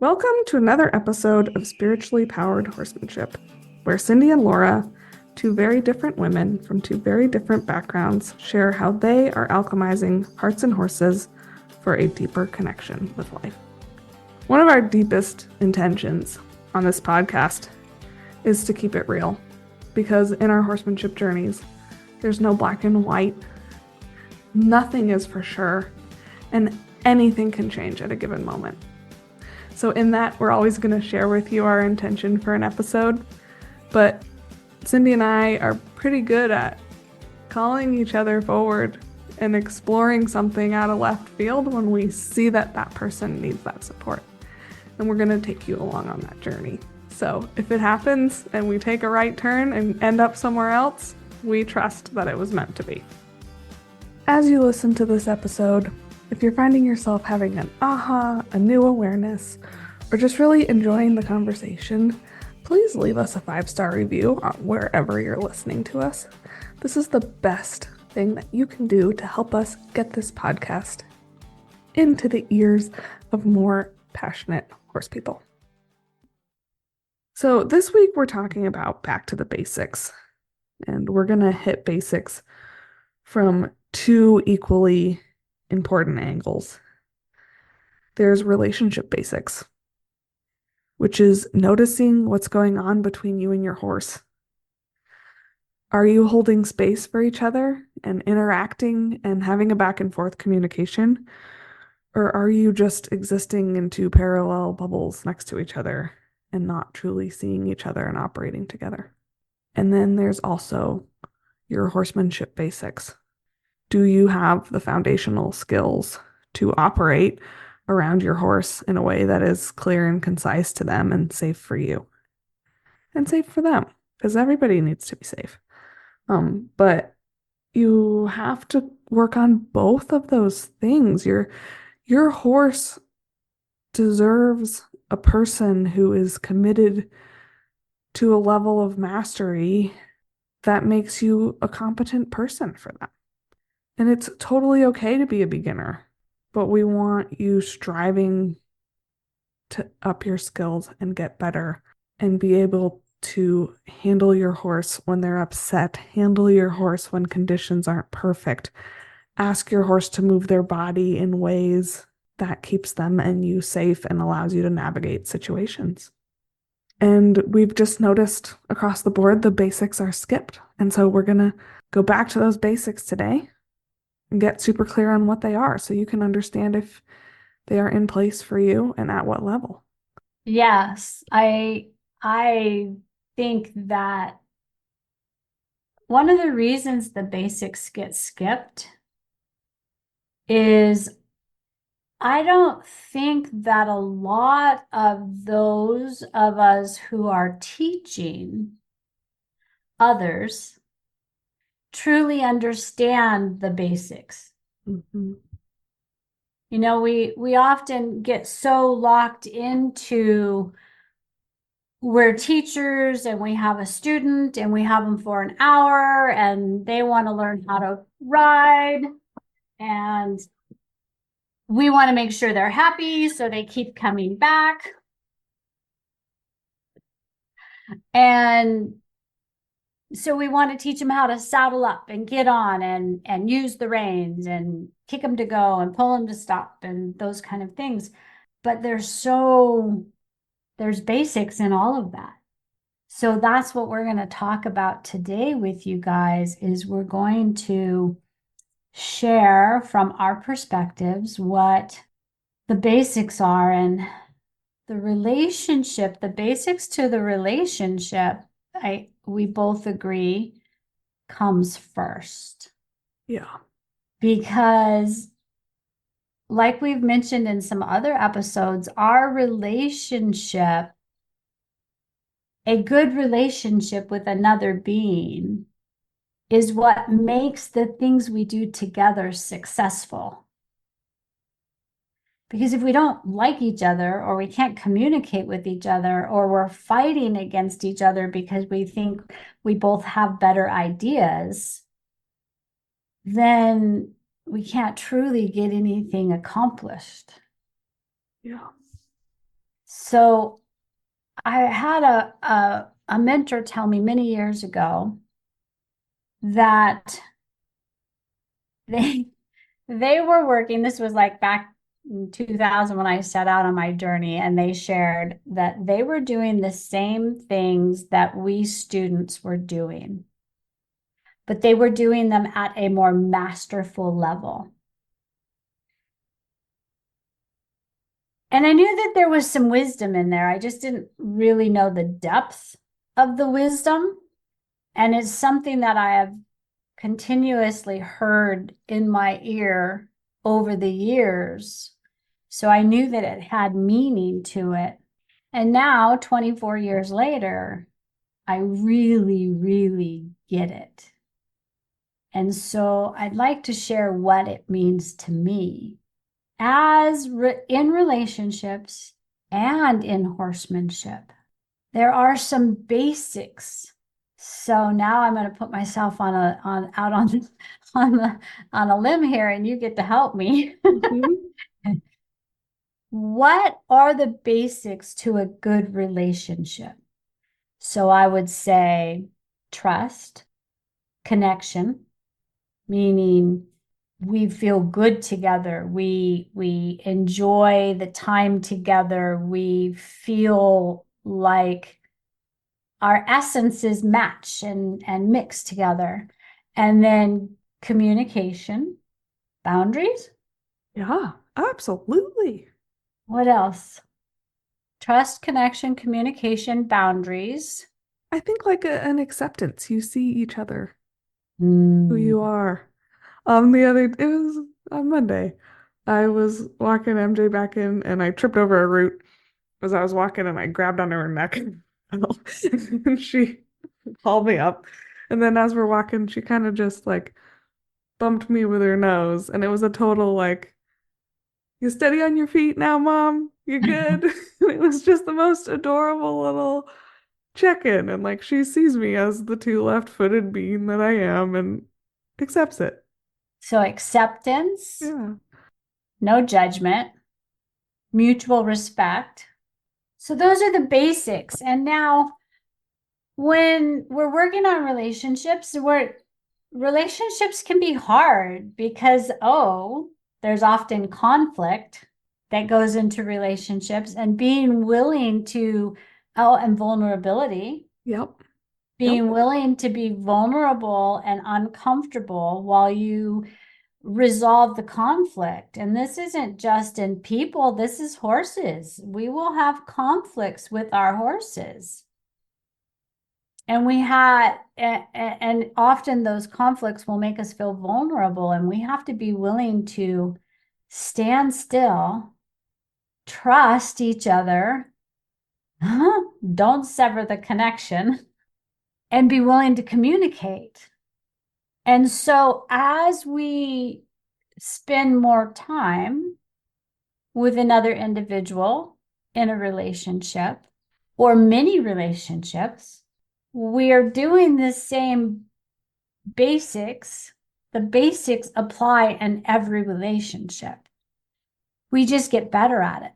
Welcome to another episode of Spiritually Powered Horsemanship, where Cindy and Laura, two very different women from two very different backgrounds, share how they are alchemizing hearts and horses for a deeper connection with life. One of our deepest intentions on this podcast is to keep it real, because in our horsemanship journeys, there's no black and white. Nothing is for sure, and anything can change at a given moment. So in that, we're always going to share with you our intention for an episode, but Cindy and I are pretty good at calling each other forward and exploring something out of left field when we see that that person needs that support. And we're going to take you along on that journey. So if it happens and we take a right turn and end up somewhere else, we trust that it was meant to be. As you listen to this episode, if you're finding yourself having an aha, a new awareness, or just really enjoying the conversation, please leave us a 5-star review on wherever you're listening to us. This is the best thing that you can do to help us get this podcast into the ears of more passionate horse people. So this week we're talking about back to the basics, and we're going to hit basics from two equally important angles. There's relationship basics, which is noticing what's going on between you and your horse. Are you holding space for each other and interacting and having a back and forth communication? Or are you just existing in two parallel bubbles next to each other and not truly seeing each other and operating together? And then there's also your horsemanship basics. Do you have the foundational skills to operate around your horse in a way that is clear and concise to them and safe for you and safe for them? Because everybody needs to be safe. But you have to work on both of those things. Your horse deserves a person who is committed to a level of mastery that makes you a competent person for them. And it's totally okay to be a beginner, but we want you striving to up your skills and get better and be able to handle your horse when they're upset, handle your horse when conditions aren't perfect, ask your horse to move their body in ways that keeps them and you safe and allows you to navigate situations. And we've just noticed across the board, the basics are skipped. And so we're going to go back to those basics today and get super clear on what they are so you can understand if they are in place for you and at what level. Yes, I think that one of the reasons the basics get skipped is I don't think that a lot of those of us who are teaching others truly understand the basics. Mm-hmm. You know, we often get so locked into we're teachers and we have a student and we have them for an hour and they want to learn how to ride and we want to make sure they're happy so they keep coming back. And so we want to teach them how to saddle up and get on and use the reins and kick them to go and pull them to stop and those kind of things. But there's basics in all of that. So that's what we're going to talk about today with you guys is we're going to share from our perspectives what the basics are and the basics to the relationship, we both agree comes first. Yeah. Because like we've mentioned in some other episodes, our relationship, a good relationship with another being is what makes the things we do together successful. Because if we don't like each other or we can't communicate with each other or we're fighting against each other because we think we both have better ideas, then we can't truly get anything accomplished. Yeah. So I had a mentor tell me many years ago that they they were working, this was like back in 2000 when I set out on my journey, and they shared that they were doing the same things that we students were doing, but they were doing them at a more masterful level. And I knew that there was some wisdom in there. I just didn't really know the depth of the wisdom. And it's something that I have continuously heard in my ear over the years. So I knew that it had meaning to it. And now, 24 years later, I really, really get it. And so I'd like to share what it means to me in relationships and in horsemanship. There are some basics. So now I'm going to put myself on a on out on the on a limb here, and you get to help me. Mhm. What are the basics to a good relationship? So I would say trust, connection, meaning we feel good together. We enjoy the time together. We feel like our essences match and mix together. And then communication, boundaries. Yeah, absolutely. What else? Trust, connection, communication, boundaries. I think like an acceptance. You see each other, who Mm. you are. It was on Monday. I was walking MJ back in and I tripped over a root as I was walking and I grabbed onto her neck and fell. And she hauled me up. And then as we're walking, she kind of just like bumped me with her nose. And it was a total like, you steady on your feet now, Mom? You good? And it was just the most adorable little check-in. And like she sees me as the two left-footed being that I am and accepts it. So acceptance, Yeah. no judgment, mutual respect. So those are the basics. And now when we're working on relationships can be hard because, there's often conflict that goes into relationships, and being willing to, and vulnerability, Yep. Yep. being willing to be vulnerable and uncomfortable while you resolve the conflict. And this isn't just in people, this is horses. We will have conflicts with our horses. And often those conflicts will make us feel vulnerable, and we have to be willing to stand still, trust each other, don't sever the connection, and be willing to communicate. And so as we spend more time with another individual in a relationship or many relationships, we are doing the same basics. The basics apply in every relationship. We just get better at it.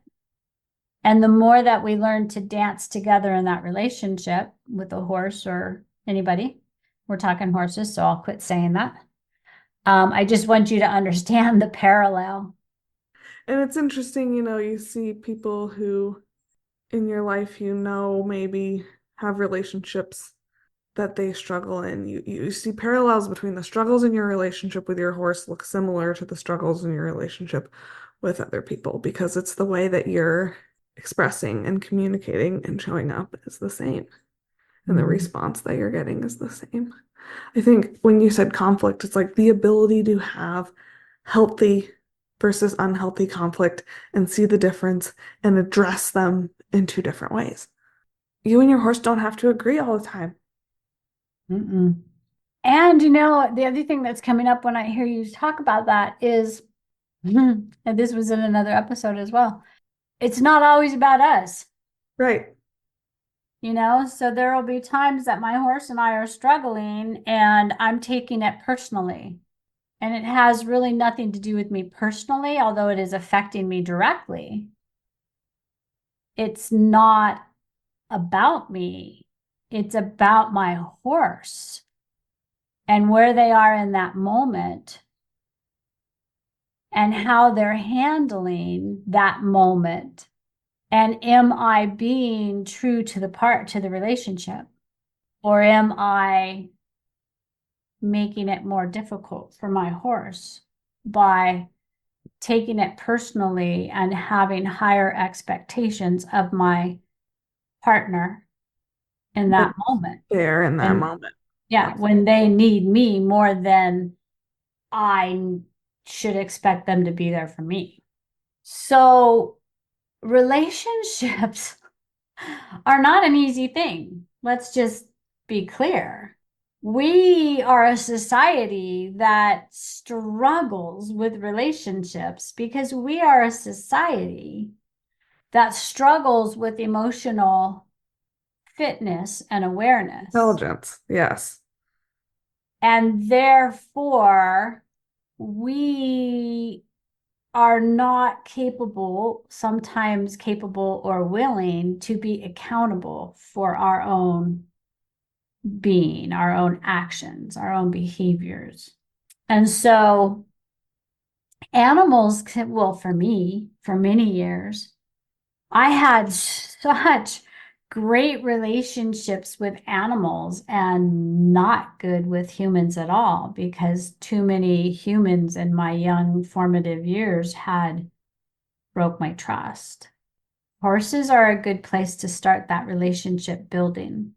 And the more that we learn to dance together in that relationship with a horse or anybody, we're talking horses, so I'll quit saying that. I just want you to understand the parallel. And it's interesting, you see people who in your life, maybe have relationships that they struggle in. You see parallels between the struggles in your relationship with your horse look similar to the struggles in your relationship with other people because it's the way that you're expressing and communicating and showing up is the same. And the Mhm. response that you're getting is the same. I think when you said conflict, it's like the ability to have healthy versus unhealthy conflict and see the difference and address them in two different ways. You and your horse don't have to agree all the time. Mm-mm. And the other thing that's coming up when I hear you talk about that is, and this was in another episode as well, it's not always about us. Right. So there will be times that my horse and I are struggling and I'm taking it personally. And it has really nothing to do with me personally, although it is affecting me directly. it's not about me. It's about my horse and where they are in that moment and how they're handling that moment. And am I being true to the relationship? Or am I making it more difficult for my horse by taking it personally and having higher expectations of my partner in That's that moment? there in that And moment. yeah, when they need me more than I should expect them to be there for me. So relationships are not an easy thing. Let's just be clear. We are a society that struggles with relationships because we are a society that struggles with emotional fitness and awareness. Intelligence. Yes. And therefore, we are not capable, sometimes capable or willing to be accountable for our own being, our own actions, our own behaviors. And so animals can, well, for me, for many years, I had such great relationships with animals and not good with humans at all because too many humans in my young formative years had broke my trust. Horses are a good place to start that relationship building.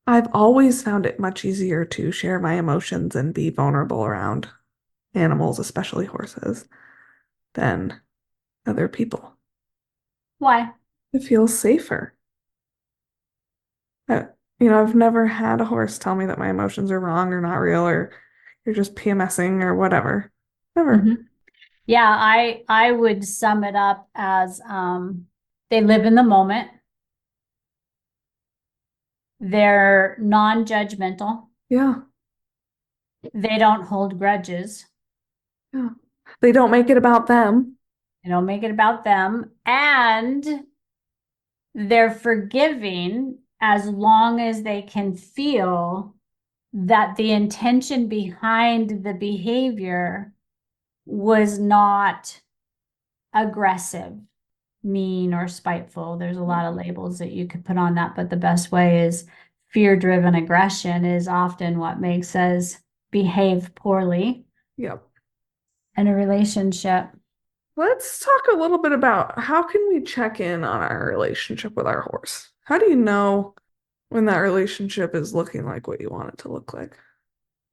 I've always found it much easier to share my emotions and be vulnerable around animals, especially horses, than other people. Why? It feels safer. Uh, I've never had a horse tell me that my emotions are wrong or not real or you're just PMSing or whatever. Never. Mhm. Yeah, I would sum it up as they live in the moment. They're non-judgmental. Yeah. They don't hold grudges. Yeah. They don't make it about them. They don't make it about them. And they're forgiving as long as they can feel that the intention behind the behavior was not aggressive, mean, or spiteful. There's a lot of labels that you could put on that, but the best way is fear-driven aggression is often what makes us behave poorly Yep. in a relationship. Let's talk a little bit about how can we check in on our relationship with our horse? How do you know when that relationship is looking like what you want it to look like?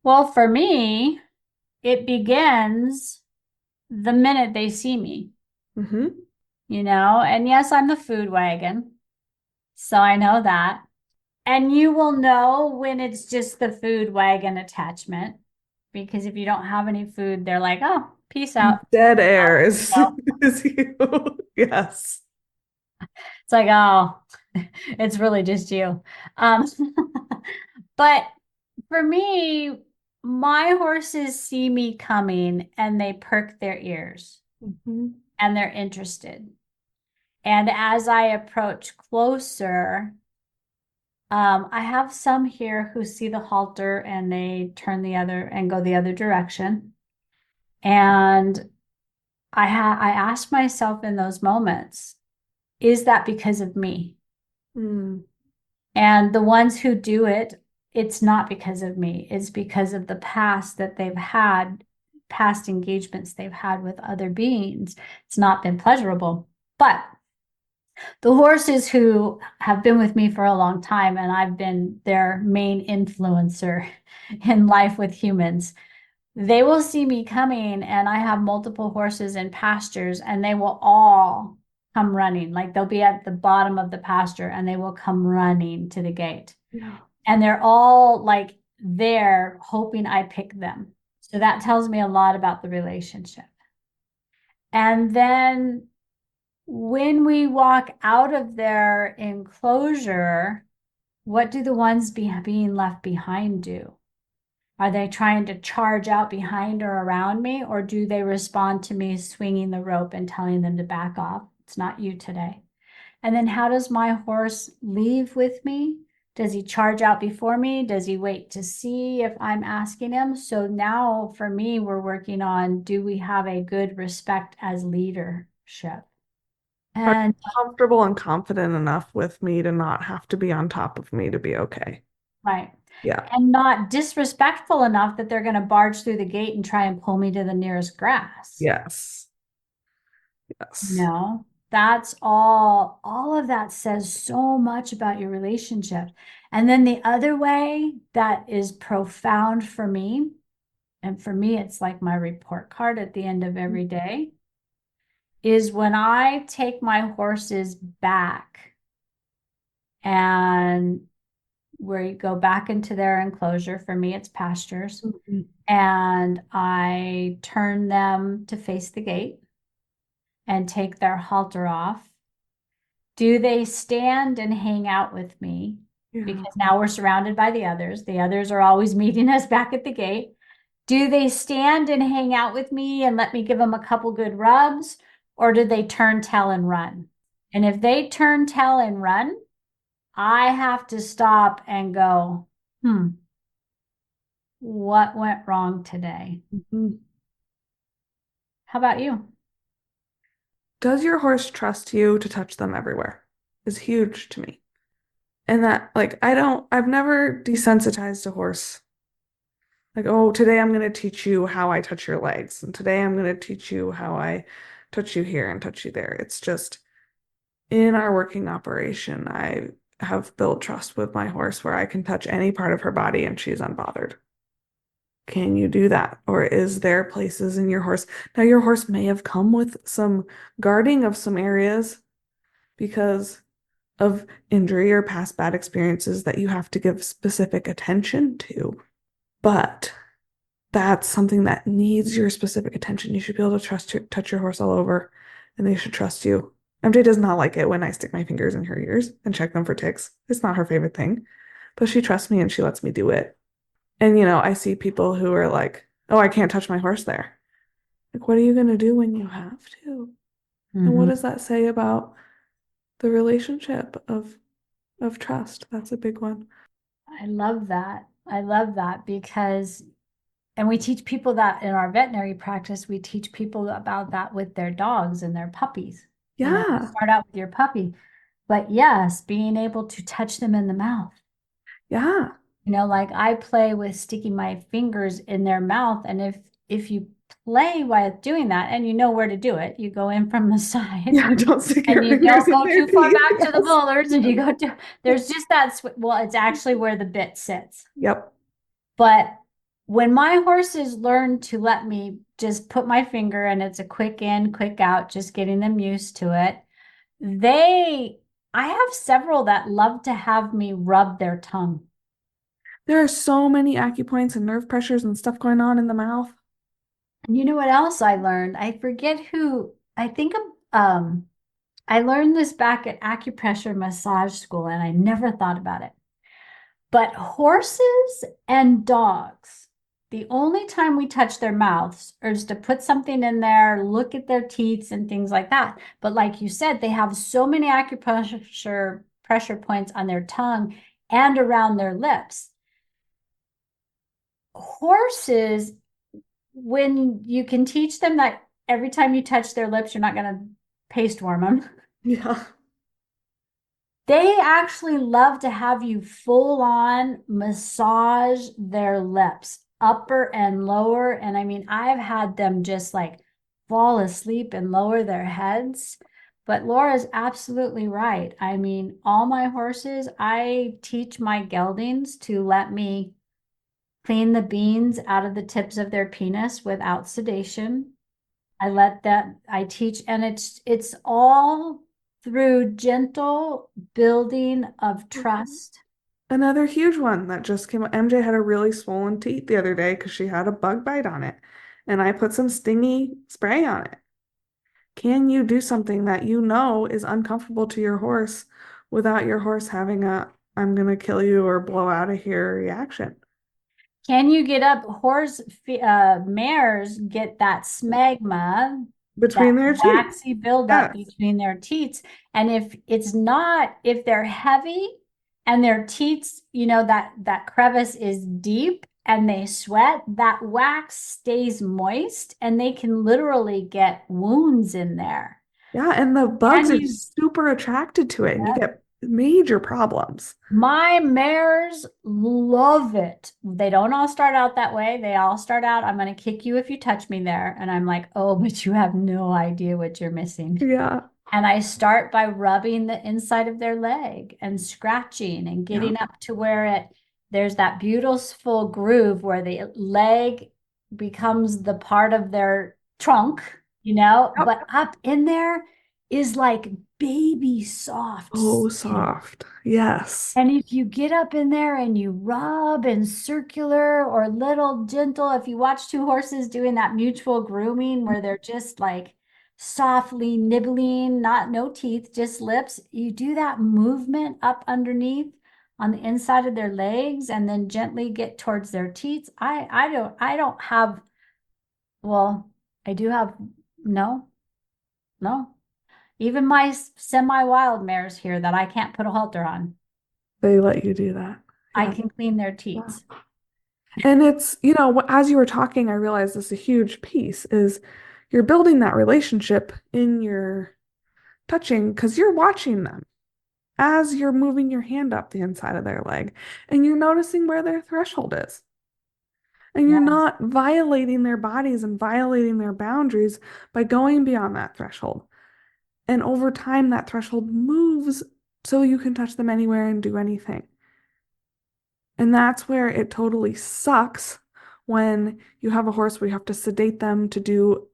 Well, for me, it begins the minute they see me, Mm-hmm. and yes, I'm the food wagon. So I know that. And you will know when it's just the food wagon attachment because if you don't have any food, they're like, oh, peace out. Dead air is, So is you. Yes. it's like, oh, it's really just you. Um, but for me, my horses see me coming and they perk their ears Mm-hmm. and they're interested. And as I approach closer, I have some here who see the halter and they turn the other and go the other direction. And I ask myself in those moments, is that because of me? Mm. And the ones who do it, it's not because of me. It's because of the past that they've had, past engagements they've had with other beings. It's not been pleasurable. But the horses who have been with me for a long time, and I've been their main influencer in life with humans, they will see me coming, and I have multiple horses in pastures, and they will all come running. Like they'll be at the bottom of the pasture and they will come running to the gate. Yeah. And they're all like there hoping I pick them. So that tells me a lot about the relationship. And then when we walk out of their enclosure, what do the ones being left behind do? Are they trying to charge out behind or around me, or do they respond to me swinging the rope and telling them to back off? It's not you today. And then how does my horse leave with me? Does he charge out before me? Does he wait to see if I'm asking him? So now for me, we're working on, do we have a good respect as leadership? Are And you comfortable and confident enough with me to not have to be on top of me to be okay? right. Yeah. And not disrespectful enough that they're going to barge through the gate and try and pull me to the nearest grass. Yes. Yes. No, that's all of that says so much about your relationship. And then the other way that is profound for me, and for me, it's like my report card at the end of every day, is when I take my horses back and we go back into their enclosure. For me, it's pastures. Mhm. And I turn them to face the gate and take their halter off. Do they stand and hang out with me? Yeah. Because now we're surrounded by the others. The others are always meeting us back at the gate. Do they stand and hang out with me and let me give them a couple good rubs? Or do they turn tail and run? And if they turn tail and run, I have to stop and go, what went wrong today? Mhm. How about you? Does your horse trust you to touch them everywhere? Is huge to me. And that, like, I've never desensitized a horse. Like, oh, today I'm going to teach you how I touch your legs. And today I'm going to teach you how I touch you here and touch you there. It's just in our working operation, I have built trust with my horse where I can touch any part of her body and she's unbothered. Can you do that? Or is there places in your horse? Now, your horse may have come with some guarding of some areas because of injury or past bad experiences that you have to give specific attention to. But that's something that needs your specific attention. You should be able to touch your horse all over, and they should trust you. MJ does not like it when I stick my fingers in her ears and check them for ticks. It's not her favorite thing, but she trusts me and she lets me do it. And I see people who are like, "Oh, I can't touch my horse there." Like, what are you going to do when you have to? And what Mhm. does that say about the relationship of trust? That's a big one. I love that. I love that because, and we teach people that in our veterinary practice, we teach people about that with their dogs and their puppies. Yeah. Start out with your puppy, but yes, being able to touch them in the mouth. Yeah. Like I play with sticking my fingers in their mouth, and if you play while doing that, and you know where to do it, you go in from the side, Yeah, don't stick and your you fingers don't in go their too far teeth. back to the Yes. molars, and you go to there's just that well, it's actually where the bit sits. Yep. But when my horses learn to let me just put my finger and it's a quick in, quick out, just getting them used to it, I have several that love to have me rub their tongue. There are so many acupoints and nerve pressures and stuff going on in the mouth. And you know what else I learned? I forget who, I think I learned this back at acupressure massage school and I never thought about it. But horses and dogs, the only time we touch their mouths is to put something in there, look at their teeth and things like that. But like you said, they have so many acupressure pressure points on their tongue and around their lips. Horses, when you can teach them that every time you touch their lips, you're not going to paste warm them. Yeah. They actually love to have you full on massage their lips, upper and lower. And I mean, I've had them just like fall asleep and lower their heads. But Laura's absolutely right. I mean, all my horses, I teach my geldings to let me clean the beans out of the tips of their penis without sedation. I teach, and it's all through gentle building of Mhm. trust. Another huge one that just came up. MJ had a really swollen teeth the other day because she had a bug bite on it. And I put some stingy spray on it. Can you do something that you know is uncomfortable to your horse without your horse having a "I'm gonna kill you" or "blow out of here" reaction? Can you get up mares get that smegma? between that their teeth. waxy buildup Yes. between their teats. And if they're heavy and their teats, that crevice is deep and they sweat, that wax stays moist and they can literally get wounds in there. Yeah, and the bugs And are you, super attracted to it, and you yep. get major problems. My mares love it. They don't all start out that way. They all start out, I'm going to kick you if you touch me there. And I'm like, oh, but you have no idea what you're missing. Yeah. And I start by rubbing the inside of their leg and scratching and Yeah. getting up to where there's that beautiful groove where the leg becomes the part of their trunk, Yep. but up in there is like baby soft Oh, skin. soft. Yes. And if you get up in there and you rub and circular or little gentle, if you watch two horses doing that mutual grooming where they're just like softly nibbling, no teeth, just lips, you do that movement up underneath on the inside of their legs and then gently get towards their teeth. I don't have, well, I do have, no, no. Even my semi-wild mares here that I can't put a halter on. They let you do that. I Yeah. can clean their Yeah. teats. And it's, as you were talking, I realized this is a huge piece is you're building that relationship in your touching because you're watching them as you're moving your hand up the inside of their leg and you're noticing where their threshold is. And you're Yeah, not violating their bodies and violating their boundaries by going beyond that threshold. And over time, that threshold moves so you can touch them anywhere and do anything. And that's where it totally sucks when you have a horse where you have to sedate them to do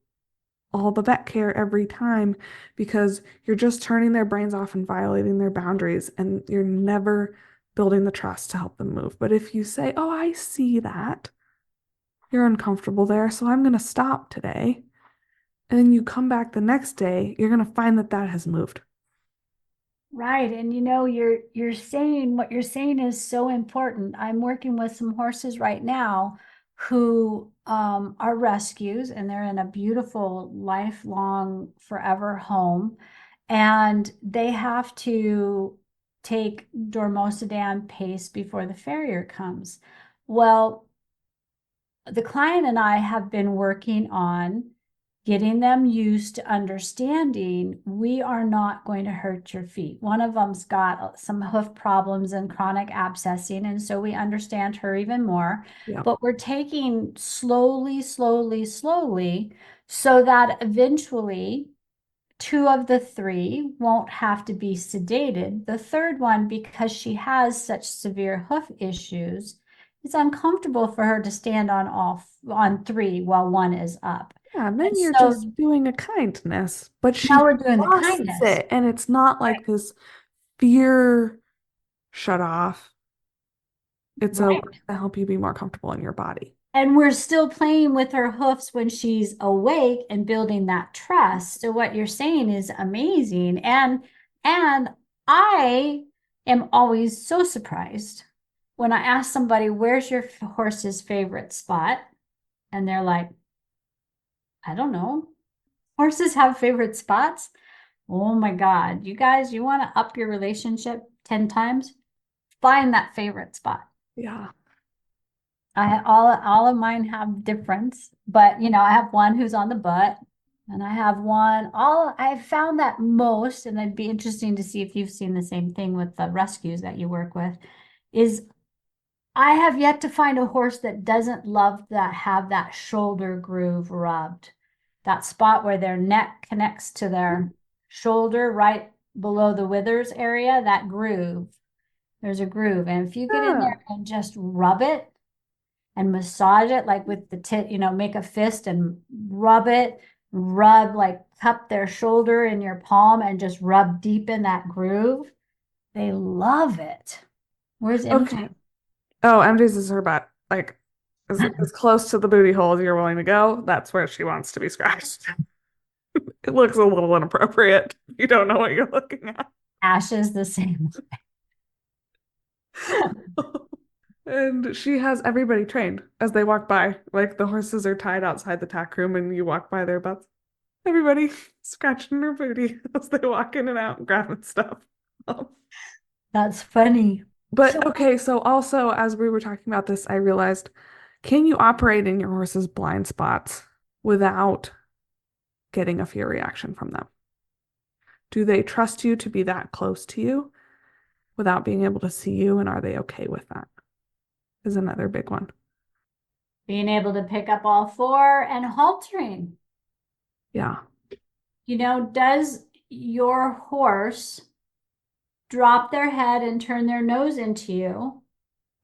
all the vet care every time because you're just turning their brains off and violating their boundaries and you're never building the trust to help them move. But if you say, "Oh, I see that. You're uncomfortable there, so I'm going to stop today." And then you come back the next day, you're going to find that that has moved. right. And you're saying what you're saying is so important. I'm working with some horses right now who are rescues and they're in a beautiful lifelong forever home and they have to take dormosidine paste before the farrier comes. Well, the client and I have been working on getting them used to understanding we are not going to hurt your feet. One of them's got some hoof problems and chronic abscessing, and so we understand her even more. Yeah. But we're taking slowly, slowly, slowly, so that eventually two of the three won't have to be sedated. The third one, because she has such severe hoof issues, it's uncomfortable for her to stand on three while one is up. Yeah, and And then you're so just doing a kindness, but she now we're doing the trusts kindness. it. And it's not like this fear shut off. It's a way Right. to help you be more comfortable in your body. And we're still playing with her hoofs when she's awake and building that trust. So what you're saying is amazing. And I am always so surprised when I ask somebody, where's your horse's favorite spot? And they're like, I don't know. Horses have favorite spots. Oh my God. You guys, you want to up your relationship 10 times? Find that favorite spot. Yeah. All of mine have difference, but I have one who's on the butt, and I have one. All I've found that most, and it'd be interesting to see if you've seen the same thing with the rescues that you work with, is I have yet to find a horse that doesn't love that have that shoulder groove rubbed, that spot where their neck connects to their shoulder right below the withers area, that groove. There's a groove, and if you get in Yeah. there and just rub it and massage it like with the tip, make a fist and rub it, rub like cup their shoulder in your palm and just rub deep in that groove. They love it. Where's MJ? Okay. Oh, MJ's is her butt. Like as close to the booty hole as you're willing to go, that's where she wants to be scratched. It looks a little inappropriate. You don't know what you're looking at. Ashes the same. And she has everybody trained as they walk by. Like the horses are tied outside the tack room and you walk by their butts. Everybody scratching their booty as they walk in and out and grabbing stuff. Um, That's funny. But So okay, so also as we were talking about this, I realized, can you operate in your horse's blind spots without getting a fear reaction from them? Do they trust you to be that close to you without being able to see you? And are they okay with that? Is another big one. being able to pick up all four and haltering. Yeah. Does your horse drop their head and turn their nose into you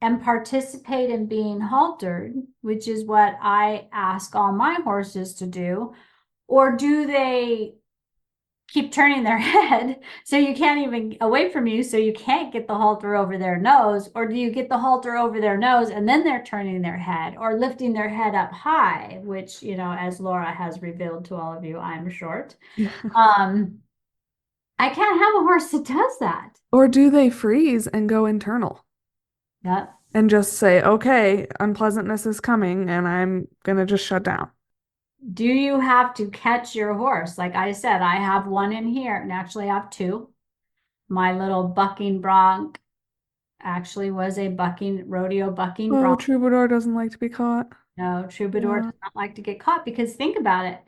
and participate in being haltered, which is what I ask all my horses to do? Or do they keep turning their head so you can't even away from you, so you can't get the halter over their nose? Or do you get the halter over their nose and then they're turning their head or lifting their head up high, which, as Laura has revealed to all of you, I'm short. Yeah. Um, I can't have a horse that does that. Or do they freeze and go internal Yep. and just say, okay, unpleasantness is coming and I'm gonna just shut down? Do you have to catch your horse? Like I said, I have one in here, and actually I have two. My little bucking bronc actually was a rodeo bucking Oh, bronc. Troubadour doesn't like to be caught. No, Troubadour Yeah, does not like to get caught, because think about it.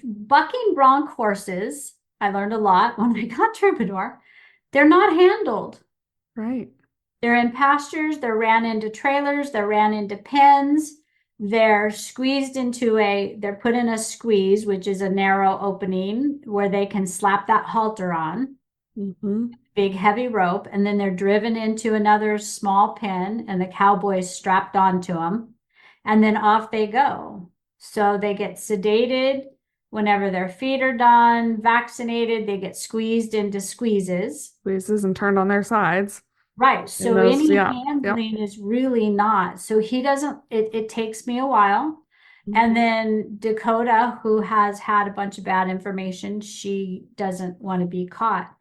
Bucking bronc horses, I learned a lot when I got Troubadour. They're not handled. right. They're in pastures, they're ran into trailers, they're ran into pens, they're they're put in a squeeze, which is a narrow opening where they can slap that halter on, Mm-hmm. big heavy rope, and then they're driven into another small pen and the cowboys strapped onto them, and then off they go. So they get sedated whenever their feet are done, vaccinated, they get squeezed into squeezes. Squeezes and turned on their sides. Right. And So those, any yeah, yep. handling is really not. So he doesn't, it takes me a while. And Mhm. then Dakota, who has had a bunch of bad information, she doesn't want to be caught.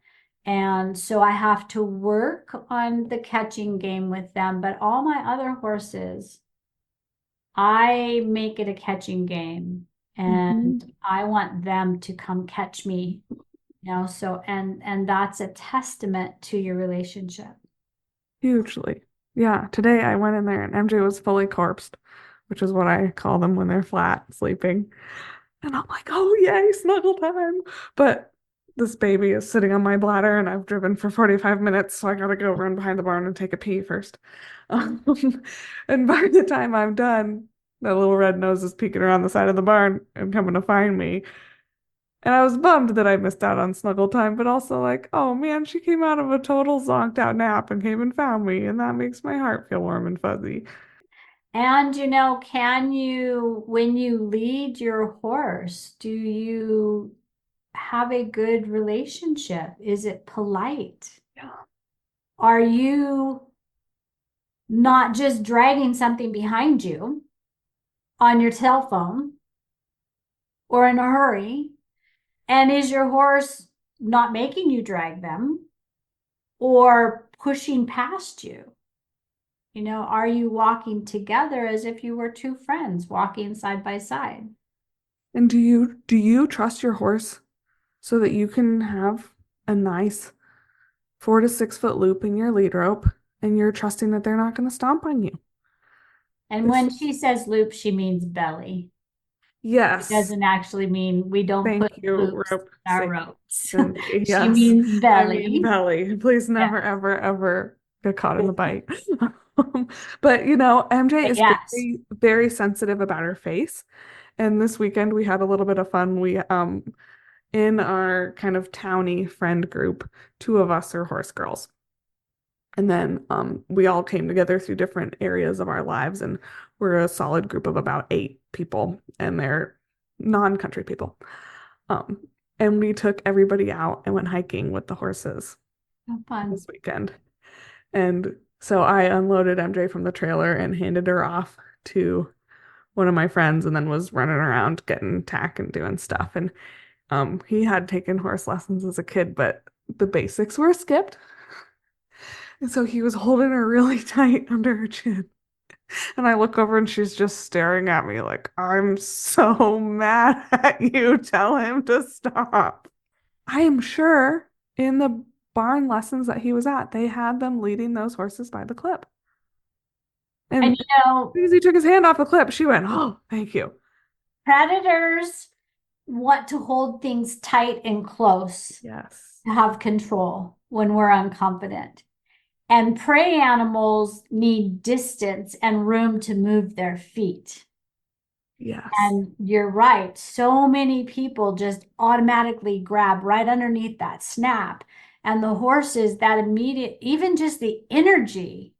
And so I have to work on the catching game with them. But all my other horses, I make it a catching game. Mhm. And I want them to come catch me. So and that's a testament to your relationship. Hugely. Yeah, today I went in there and MJ was fully corpsed, which is what I call them when they're flat sleeping. And I'm like, oh yay, snuggle time. But this baby is sitting on my bladder and I've driven for 45 minutes, so I gotta go run behind the barn and take a pee first. Um, and by the time I'm done, that little red nose is peeking around the side of the barn and coming to find me. And I was bummed that I missed out on snuggle time, but also like, oh man, she came out of a total zonked out nap and came and found me, and that makes my heart feel warm and fuzzy. And can you, when you lead your horse, do you have a good relationship? Is it polite? Yeah. Are you not just dragging something behind you on your cell phone or in a hurry? And is your horse not making you drag them or pushing past you? Are you walking together as if you were two friends walking side by side? And do you trust your horse so that you can have a nice 4 to 6 foot loop in your lead rope and you're trusting that they're not going to stomp on you? And This, when she says loop, she means belly. It yes. doesn't actually mean we don't put Thank you, loops rope in our safety. ropes. Cindy. She Yes. means I mean belly. belly. Please Yeah. never, ever, ever get caught in the bite. But MJ But is yes. very, very sensitive about her face. And this weekend we had a little bit of fun. We in our kind of towny friend group, two of us are horse girls. And then we all came together through different areas of our lives, and we're a solid group of about 8 people, and they're non-country people. Um, and we took everybody out and went hiking with the horses Have fun. this weekend. And so I unloaded MJ from the trailer and handed her off to one of my friends, and then was running around getting tack and doing stuff. And he had taken horse lessons as a kid, but the basics were skipped. And so he was holding her really tight under her chin And I look over and she's just staring at me like, I'm so mad at you. Tell him to stop. I am sure in the barn lessons that he was at, they had them leading those horses by the clip. And And as soon as he took his hand off the clip, she went, oh, thank you. predators want to hold things tight and close Yes. to have control when we're unconfident. And prey animals need distance and room to move their feet. Yes. And you're right. So many people just automatically grab right underneath that snap. And the horses, that immediate, even just the energy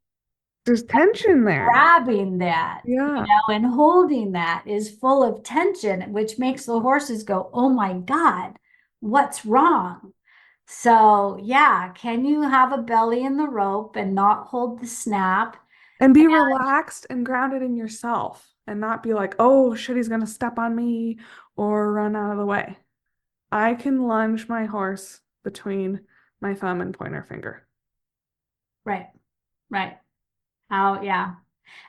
There's tension there. grabbing that, Yeah. and holding that is full of tension, which makes the horses go, oh my God, what's wrong? So, yeah, can you have a belly in the rope and not hold the snap? And be relaxed and grounded in yourself and not be like, oh, shit, he's going to step on me or run out of the way. I can lunge my horse between my thumb and pointer finger. Right, right. How, yeah.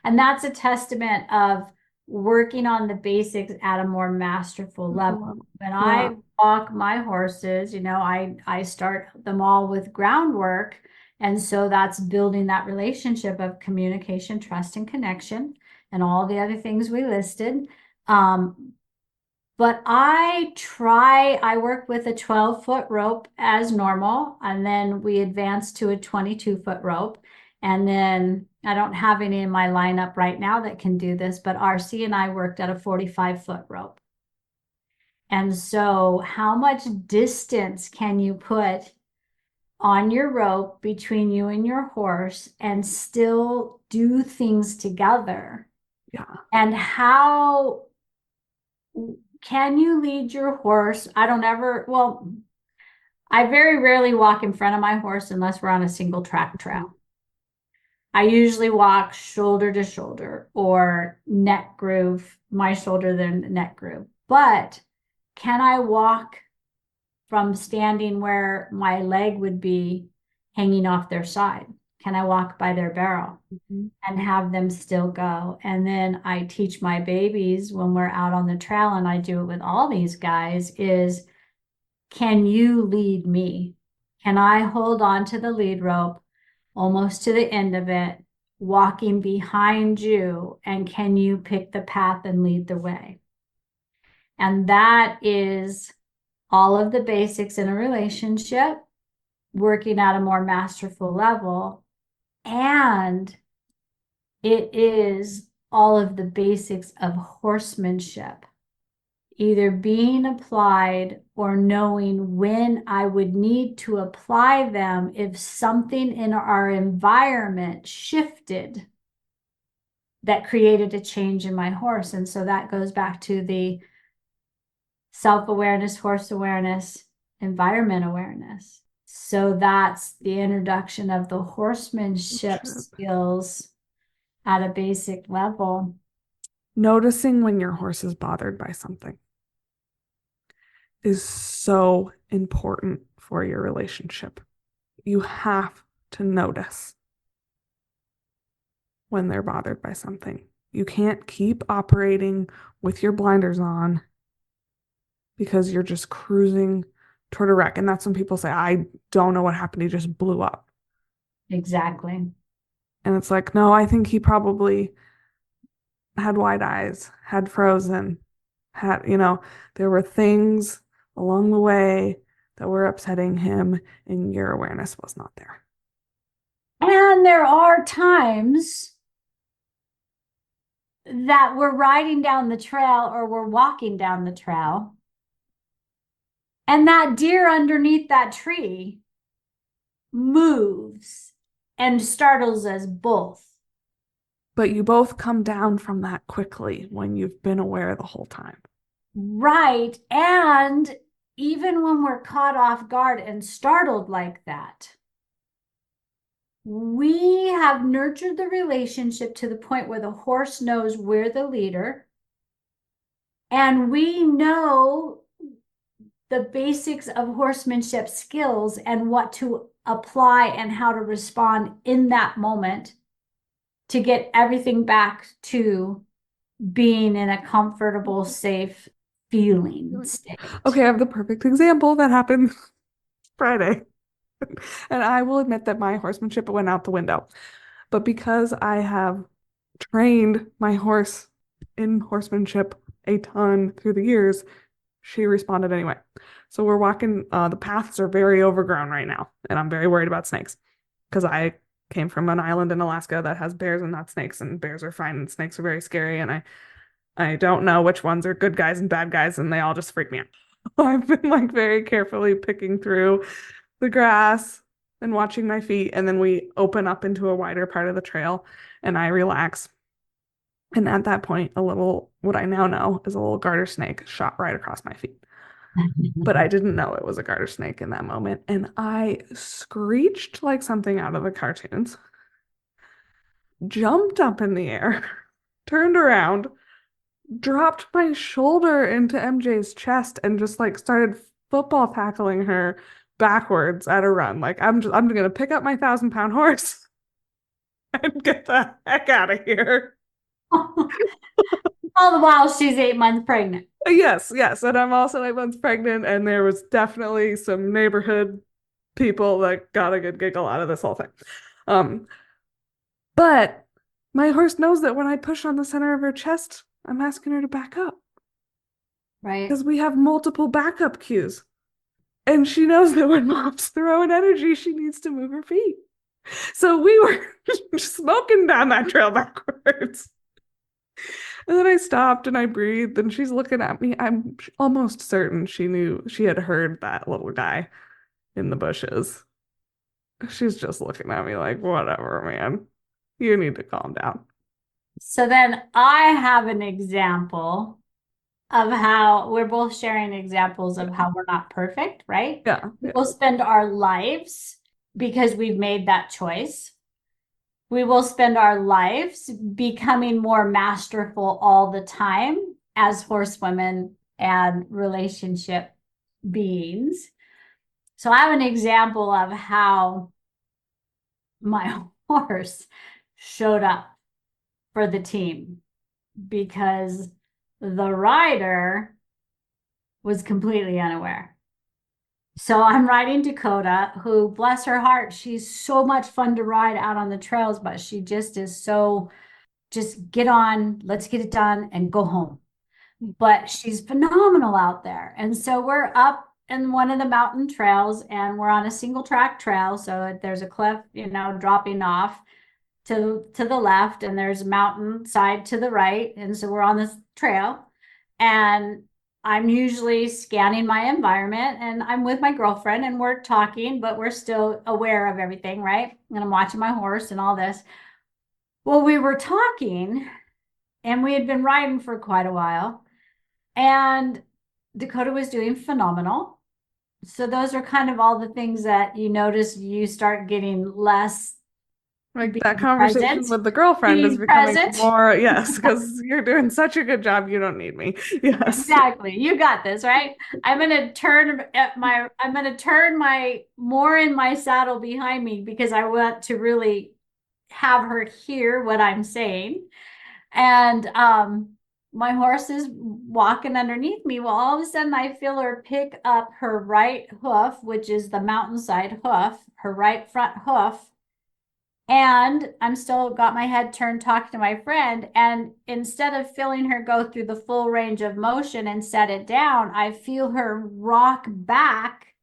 And that's a testament of working on the basics at a more masterful level. When Yeah. I walk my horses, I start them all with groundwork. And so that's building that relationship of communication, trust, and connection, and all the other things we listed. But I work with a 12-foot rope as normal, and then we advance to a 22-foot rope. And then I don't have any in my lineup right now that can do this, but RC and I worked at a 45-foot rope. And so, how much distance can you put on your rope between you and your horse and still do things together? Yeah. And how can you lead your horse? I very rarely walk in front of my horse unless we're on a single track trail. I usually walk shoulder to shoulder or neck groove, my shoulder, then neck groove. But can I walk from standing where my leg would be hanging off their side? Can I walk by their barrel Mhm. and have them still go? And then I teach my babies when we're out on the trail, and I do it with all these guys, is can you lead me? Can I hold on to the lead rope almost to the end of it, walking behind you? And can you pick the path and lead the way? And that is all of the basics in a relationship, working at a more masterful level. And it is all of the basics of horsemanship, either being applied or knowing when I would need to apply them if something in our environment shifted that created a change in my horse. And so that goes back to the self-awareness, horse awareness, environment awareness. So that's the introduction of the horsemanship skills at a basic level. Noticing when your horse is bothered by something is so important for your relationship. You have to notice when they're bothered by something. You can't keep operating with your blinders on because you're just cruising toward a wreck. And that's when people say, I don't know what happened. He just blew up. Exactly. And it's like, no, I think he probably had wide eyes, had frozen, there were things along the way that were upsetting him, and your awareness was not there. And there are times that we're riding down the trail or we're walking down the trail, and that deer underneath that tree moves and startles us both. But you both come down from that quickly when you've been aware the whole time. Right. And even when we're caught off guard and startled like that, we have nurtured the relationship to the point where the horse knows we're the leader, and we know the basics of horsemanship skills and what to apply and how to respond in that moment. to get everything back to being in a comfortable, safe feeling state. Okay, I have the perfect example that happened Friday. And I will admit that my horsemanship went out the window. But because I have trained my horse in horsemanship a ton through the years, she responded anyway. So we're walking, the paths are very overgrown right now, and I'm very worried about snakes because I came from an island in Alaska that has bears and not snakes, and bears are fine and snakes are very scary, and I don't know which ones are good guys and bad guys, and they all just freak me out. I've been like very carefully picking through the grass and watching my feet, and then we open up into a wider part of the trail, and I relax. And at that point, what I now know is a little garter snake shot right across my feet. But I didn't know it was a garter snake in that moment. And I screeched like something out of the cartoons, jumped up in the air, turned around, dropped my shoulder into MJ's chest, and just like started football tackling her backwards at a run. Like I'm gonna pick up my 1,000-pound horse and get the heck out of here. All the while she's 8 months pregnant. Yes, yes. And I'm also 8 months pregnant, and there was definitely some neighborhood people that got a good giggle out of this whole thing. Um, but my horse knows that when I push on the center of her chest, I'm asking her to back up Right. because we have multiple backup cues. And she knows that when mom's throwing energy, she needs to move her feet. So we were smoking down that trail backwards. And then I stopped and I breathed, and she's looking at me. I'm almost certain she had heard that little guy in the bushes. She's just looking at me like, whatever, man. You need to calm down. So then I have an example of how we're both sharing examples of how we're not perfect, right? Yeah, We yeah. will spend our lives because we've made that choice. We will spend our lives becoming more masterful all the time as horsewomen and relationship beings. So I have an example of how my horse showed up for the team because the rider was completely unaware. So I'm riding Dakota, who, bless her heart, she's so much fun to ride out on the trails, but she just is so, just get on, let's get it done and go home. But she's phenomenal out there. And so we're up in one of the mountain trails and we're on a single track trail. So there's a cliff, dropping off to the left, and there's a mountain side to the right. And so we're on this trail. And I'm usually scanning my environment, and I'm with my girlfriend and we're talking, but we're still aware of everything, right? And I'm watching my horse and all this. Well, we were talking and we had been riding for quite a while, and Dakota was doing phenomenal. So those are kind of all the things that you notice you start getting less Like that being conversation present, with the girlfriend is being becoming present. more, yes, because you're doing such a good job. You don't need me. Yes. Exactly. You got this, right? I'm going to turn my more in my saddle behind me because I want to really have her hear what I'm saying. And my horse is walking underneath me. Well, all of a sudden I feel her pick up her right hoof, which is the mountainside hoof, her right front hoof, and I'm still got my head turned talking to my friend. And instead of feeling her go through the full range of motion and set it down, I feel her rock back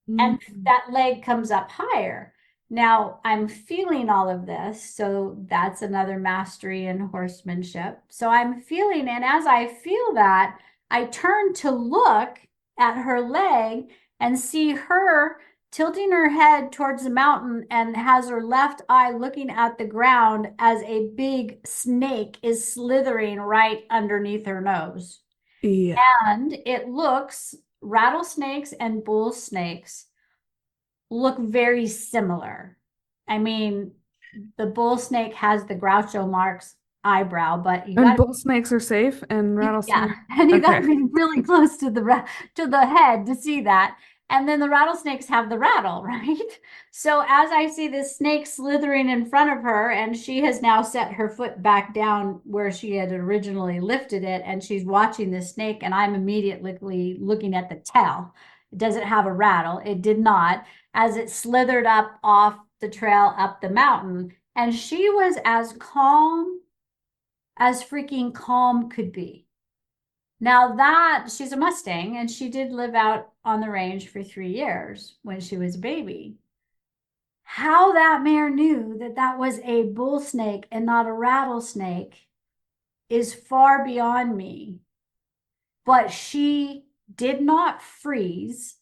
and Mm. that leg comes up higher. Now I'm feeling all of this. So that's another mastery in horsemanship. So I'm feeling, and as I feel that, I turn to look at her leg and see her tilting her head towards the mountain and has her left eye looking at the ground as a big snake is slithering right underneath her nose. Yeah. And it looks, rattlesnakes and bull snakes look very similar. I mean, the bull snake has the Groucho Marx eyebrow, but you And got bull snakes are safe and yeah, rattlesnakes. and you got Okay. to be really close to the head to see that. And then the rattlesnakes have the rattle, right? So as I see this snake slithering in front of her, and she has now set her foot back down where she had originally lifted it, and she's watching the snake, and I'm immediately looking at the tail. It doesn't have a rattle. It did not, as it slithered up off the trail up the mountain. And she was as calm as freaking calm could be. Now that she's a Mustang and she did live out on the range for 3 years when she was a baby. How that mare knew that that was a bull snake and not a rattlesnake is far beyond me. But she did not freeze.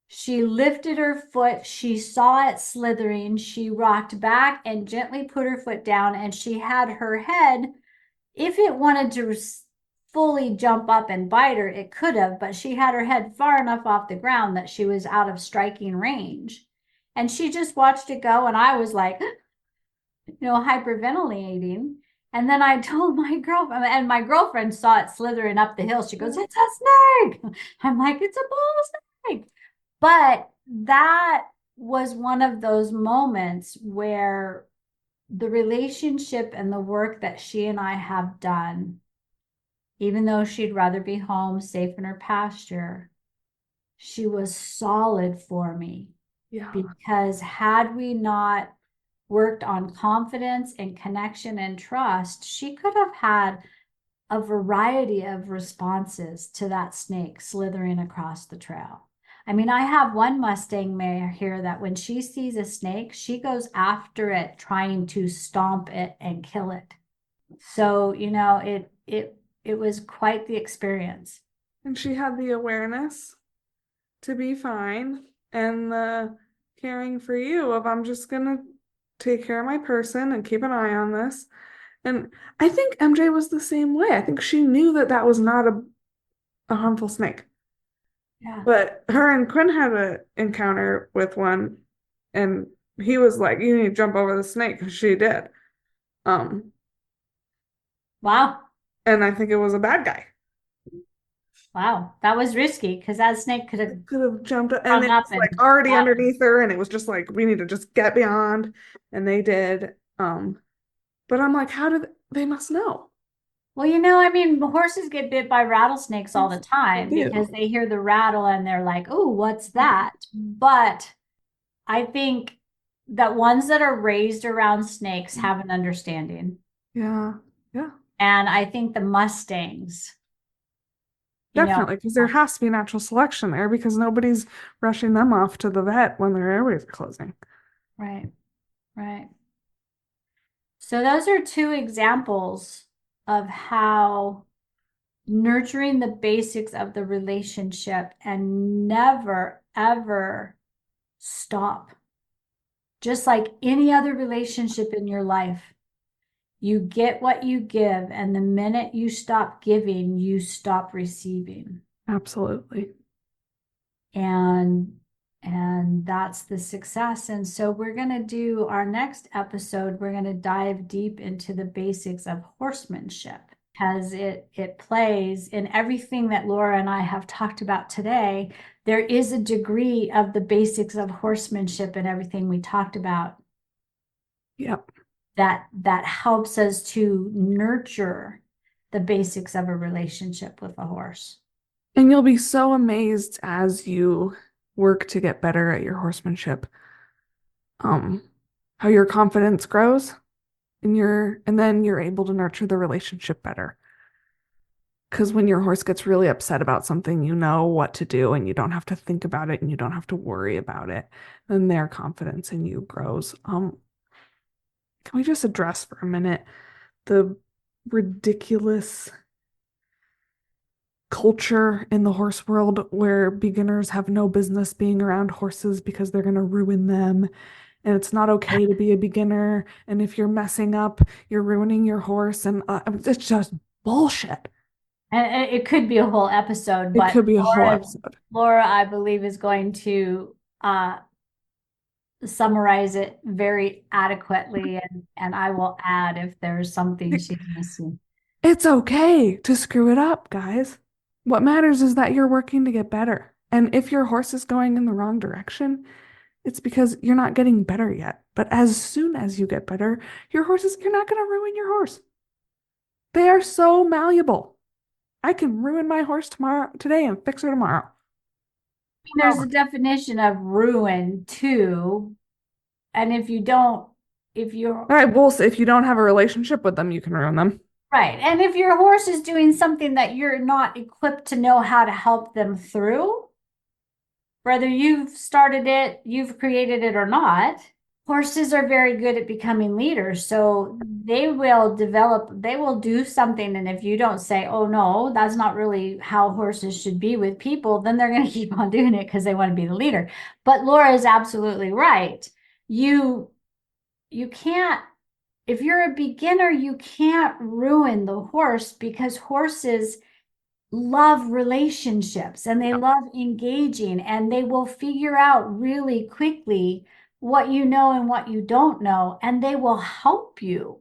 She lifted her foot. She saw it slithering. She rocked back and gently put her foot down, and she had her head, if it wanted to fully jump up and bite her, it could have, but she had her head far enough off the ground that she was out of striking range. And she just watched it go. And I was like, hyperventilating. And then I told my girlfriend, and my girlfriend saw it slithering up the hill. She goes, "It's a snake." I'm like, "It's a bull snake." But that was one of those moments where the relationship and the work that she and I have done, even though she'd rather be home safe in her pasture, she was solid for me. Yeah, Because had we not worked on confidence and connection and trust, she could have had a variety of responses to that snake slithering across the trail. I mean, I have one Mustang mare here that when she sees a snake, she goes after it, trying to stomp it and kill it. So, it was quite the experience. and she had the awareness to be fine and the caring for you of I'm just gonna take care of my person and keep an eye on this. And I think MJ was the same way. I think she knew that that was not a harmful snake. Yeah. But her and Quinn had an encounter with one, and he was like, "You need to jump over the snake," and she did. Um, Wow. and I think it was a bad guy. Wow. That was risky because that snake could have It could have jumped, and hung it up was like and already got her. underneath her, and it was just like we need to just get beyond, and they did. But I'm like, how did they must know? Well, I mean, horses get bit by rattlesnakes all the They time because do. they hear the rattle and they're like, "Oh, what's that?" But I think that ones that are raised around snakes have an understanding. Yeah, yeah, And I think the Mustangs, you know, definitely, because there has to be natural selection there because nobody's rushing them off to the vet when their airways are closing. right, right. So those are two examples of how nurturing the basics of the relationship and never, ever stop. Just like any other relationship in your life, you get what you give, and the minute you stop giving, you stop receiving. Absolutely. And that's the success. And so we're going to do our next episode, we're going to dive deep into the basics of horsemanship because it plays in everything that Laura and I have talked about today. There is a degree of the basics of horsemanship in everything we talked about Yep. that helps us to nurture the basics of a relationship with a horse. And you'll be so amazed as you work to get better at your horsemanship, um, how your confidence grows and then you're able to nurture the relationship better. Because when your horse gets really upset about something, you know what to do and you don't have to think about it and you don't have to worry about it. And their confidence in you grows. Can we just address for a minute the ridiculous culture in the horse world where beginners have no business being around horses because they're going to ruin them? And it's not okay to be a beginner. And if you're messing up, you're ruining your horse. And it's just bullshit. And it could be a whole episode, It but could be a whole episode. Laura, I believe, is going to summarize it very adequately, and I will add if there's something she's missing. It's okay to screw it up, guys. What matters is that you're working to get better. And if your horse is going in the wrong direction, it's because you're not getting better yet. But as soon as you get better, you're not going to ruin your horse. They are so malleable. I can ruin my horse today and fix her tomorrow. There's Oh. a definition of ruin too. And if you don't, if you're All right, well, so if you don't have a relationship with them, you can ruin them. right, and if your horse is doing something that you're not equipped to know how to help them through, whether you've started it, you've created it or not, horses are very good at becoming leaders. So they will develop, they will do something. And if you don't say, oh, no, that's not really how horses should be with people, then they're going to keep on doing it because they want to be the leader. But Laura is absolutely right. You you can't, if you're a beginner, you can't ruin the horse because horses love relationships and they Yep. love engaging and they will figure out really quickly what you know and what you don't know, and they will help you.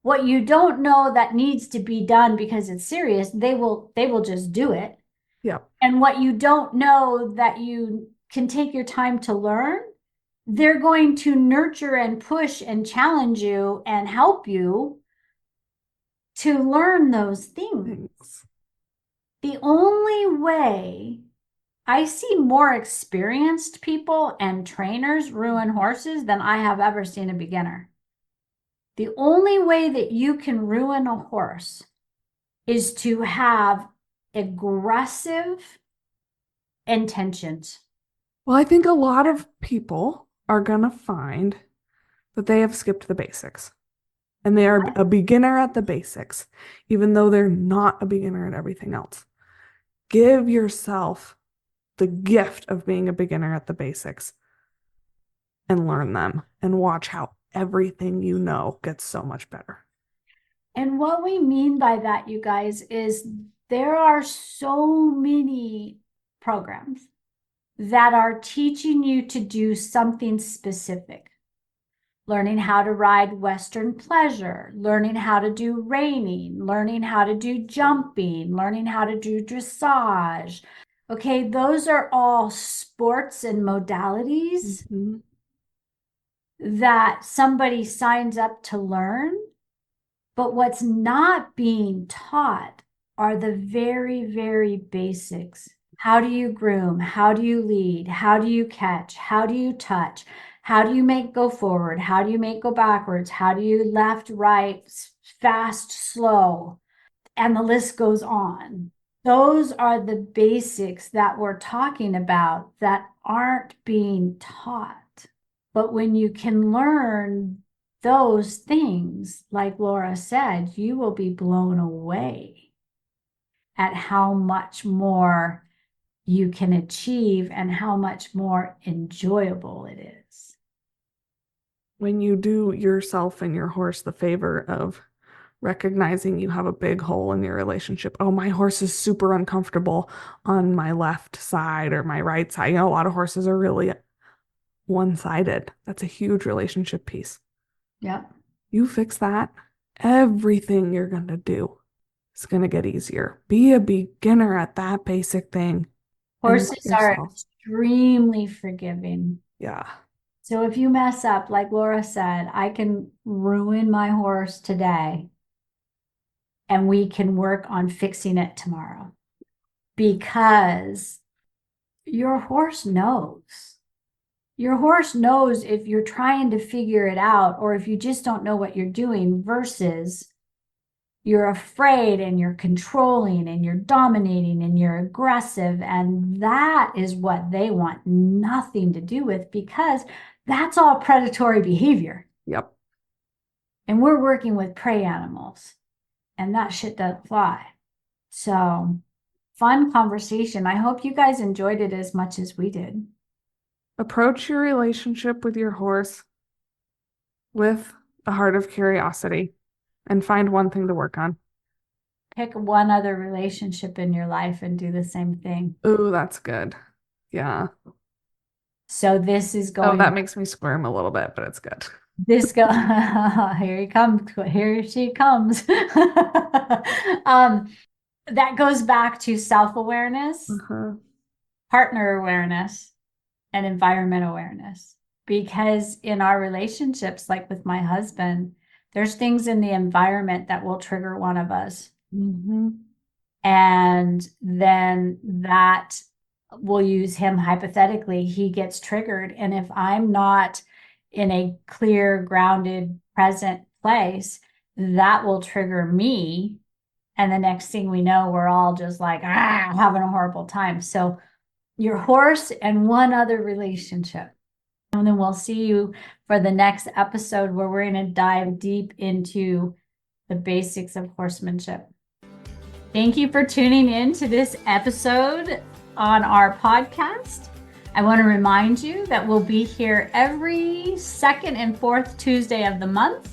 What you don't know that needs to be done because it's serious, they will just do it. Yep. And what you don't know that you can take your time to learn, they're going to nurture and push and challenge you and help you to learn those things. Thanks. The only way I see more experienced people and trainers ruin horses than I have ever seen a beginner. The only way that you can ruin a horse is to have aggressive intentions. Well, I think a lot of people are going to find that they have skipped the basics and they are a beginner at the basics, even though they're not a beginner at everything else. Give yourself the gift of being a beginner at the basics and learn them and watch how everything you know gets so much better. And what we mean by that, you guys, is there are so many programs that are teaching you to do something specific. Learning how to ride Western pleasure, learning how to do reining, learning how to do jumping, learning how to do dressage. Okay, those are all sports and modalities Mhm. that somebody signs up to learn. But what's not being taught are the very, very basics. How do you groom? How do you lead? How do you catch? How do you touch? How do you make go forward? How do you make go backwards? How do you left, right, fast, slow? And the list goes on. Those are the basics that we're talking about that aren't being taught. But when you can learn those things, like Laura said, you will be blown away at how much more you can achieve and how much more enjoyable it is. When you do yourself and your horse the favor of recognizing you have a big hole in your relationship. Oh, my horse is super uncomfortable on my left side or my right side. You know, a lot of horses are really one-sided. That's a huge relationship piece. Yep. You fix that, everything you're going to do is going to get easier. Be a beginner at that basic thing and let Horses are yourself. extremely forgiving. Yeah. So if you mess up, like Laura said, I can ruin my horse today and we can work on fixing it tomorrow because your horse knows. Your horse knows if you're trying to figure it out or if you just don't know what you're doing versus you're afraid and you're controlling and you're dominating and you're aggressive. And that is what they want nothing to do with because that's all predatory behavior. Yep. And we're working with prey animals and that shit doesn't fly. So, fun conversation. I hope you guys enjoyed it as much as we did. Approach your relationship with your horse with a heart of curiosity and find one thing to work on. Pick one other relationship in your life and do the same thing. Ooh, that's good. Yeah. So this is Oh, going, that makes me squirm a little bit, but it's good. this go, here he comes, here she comes. That goes back to self-awareness. Uh-huh. partner awareness and environment awareness. Because in our relationships, like with my husband, there's things in the environment that will trigger one of us. Mm-hmm. And then that will use him hypothetically. He gets triggered. And if I'm not in a clear, grounded, present place, that will trigger me. And the next thing we know, we're all just like, having a horrible time. So your horse and one other relationship. And then we'll see you for the next episode where we're going to dive deep into the basics of horsemanship. Thank you for tuning in to this episode on our podcast. I want to remind you that we'll be here every second and fourth Tuesday of the month,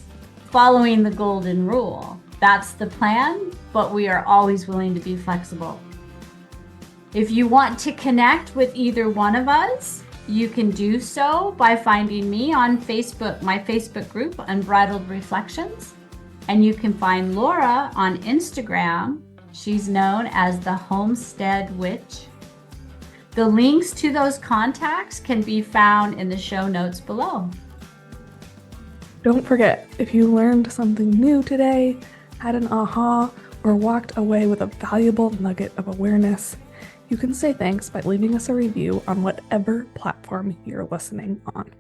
following the golden rule. That's the plan, but we are always willing to be flexible. If you want to connect with either one of us, you can do so by finding me on Facebook, my Facebook group, Unbridled Reflections. And you can find Laura on Instagram. She's known as the Homestead Witch. The links to those contacts can be found in the show notes below. Don't forget, if you learned something new today, had an aha, or walked away with a valuable nugget of awareness, you can say thanks by leaving us a review on whatever platform you're listening on.